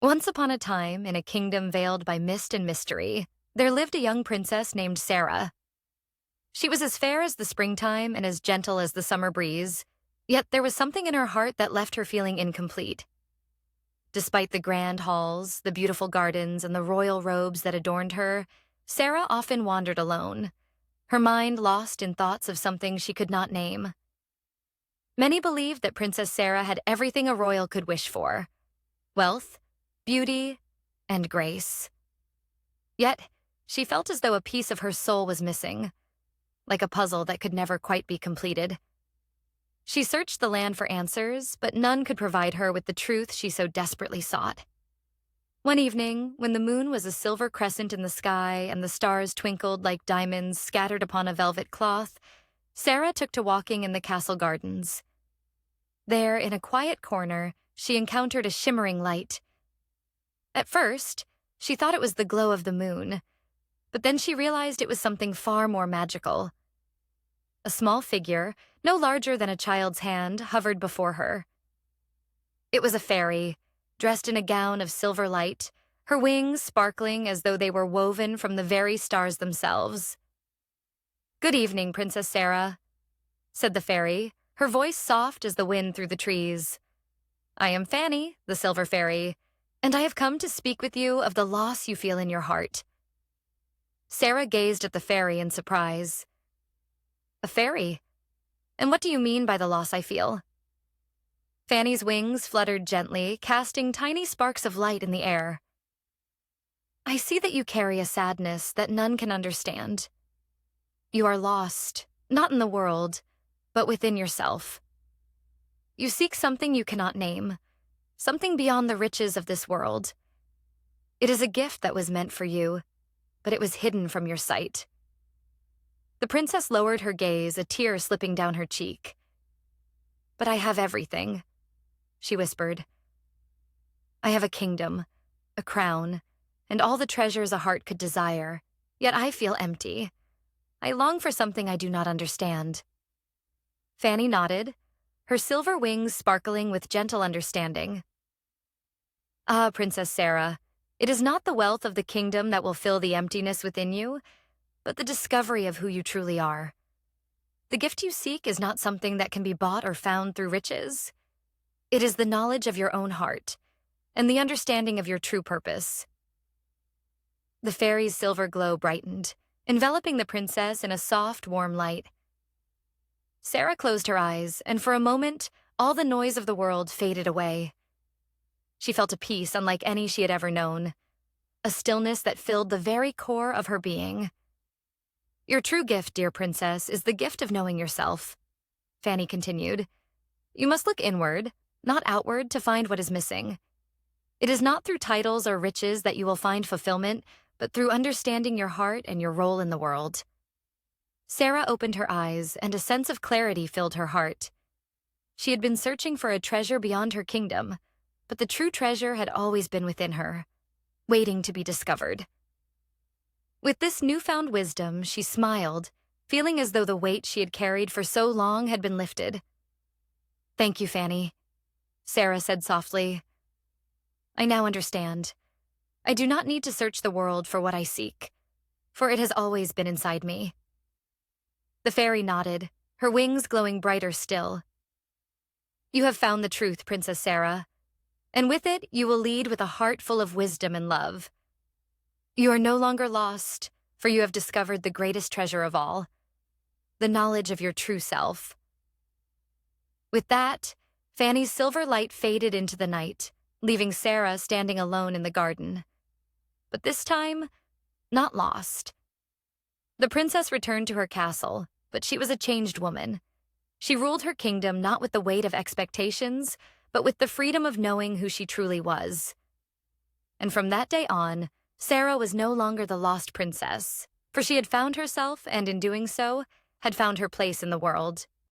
Once upon a time, in a kingdom veiled by mist and mystery, there lived a young princess named Sarah. She was as fair as the springtime and as gentle as the summer breeze, yet there was something in her heart that left her feeling incomplete. Despite the grand halls, the beautiful gardens, and the royal robes that adorned her, Sarah often wandered alone, her mind lost in thoughts of something she could not name. Many believed that Princess Sarah had everything a royal could wish for: wealth, beauty, and grace. Yet, she felt as though a piece of her soul was missing, like a puzzle that could never quite be completed. She searched the land for answers, but none could provide her with the truth she so desperately sought. One evening, when the moon was a silver crescent in the sky and the stars twinkled like diamonds scattered upon a velvet cloth, Sarah took to walking in the castle gardens. There, in a quiet corner, she encountered a shimmering light. At first, she thought it was the glow of the moon, but then she realized it was something far more magical. A small figure, no larger than a child's hand, hovered before her. It was a fairy, dressed in a gown of silver light, her wings sparkling as though they were woven from the very stars themselves. "Good evening, Princess Sarah," said the fairy, her voice soft as the wind through the trees. "I am Fanny, the silver fairy, and I have come to speak with you of the loss you feel in your heart." Sarah gazed at the fairy in surprise. "A fairy? And what do you mean by the loss I feel?" Fanny's wings fluttered gently, casting tiny sparks of light in the air. "I see that you carry a sadness that none can understand. You are lost, not in the world, but within yourself. You seek something you cannot name, something beyond the riches of this world. It is a gift that was meant for you, but it was hidden from your sight." The princess lowered her gaze, a tear slipping down her cheek. "But I have everything," she whispered. "I have a kingdom, a crown, and all the treasures a heart could desire, yet I feel empty. I long for something I do not understand." Fanny nodded, her silver wings sparkling with gentle understanding. "Ah, Princess Sarah, it is not the wealth of the kingdom that will fill the emptiness within you, but the discovery of who you truly are. The gift you seek is not something that can be bought or found through riches. It is the knowledge of your own heart and the understanding of your true purpose." The fairy's silver glow brightened, enveloping the princess in a soft, warm light. Sarah closed her eyes, and for a moment, all the noise of the world faded away. She felt a peace unlike any she had ever known, a stillness that filled the very core of her being. "Your true gift, dear princess, is the gift of knowing yourself," Fanny continued. "You must look inward, not outward, to find what is missing. It is not through titles or riches that you will find fulfillment, but through understanding your heart and your role in the world." Sarah opened her eyes, and a sense of clarity filled her heart. She had been searching for a treasure beyond her kingdom, but the true treasure had always been within her, waiting to be discovered. With this newfound wisdom, she smiled, feeling as though the weight she had carried for so long had been lifted. "Thank you, Fanny," Sarah said softly. "I now understand. I do not need to search the world for what I seek, for it has always been inside me." The fairy nodded, her wings glowing brighter still. "You have found the truth, Princess Sarah, and with it you will lead with a heart full of wisdom and love. You are no longer lost, for you have discovered the greatest treasure of all, the knowledge of your true self." With that, Fanny's silver light faded into the night, leaving Sarah standing alone in the garden. But this time, not lost. The princess returned to her castle, but she was a changed woman. She ruled her kingdom not with the weight of expectations, but with the freedom of knowing who she truly was. And from that day on, Sarah was no longer the lost princess, for she had found herself and in doing so, had found her place in the world.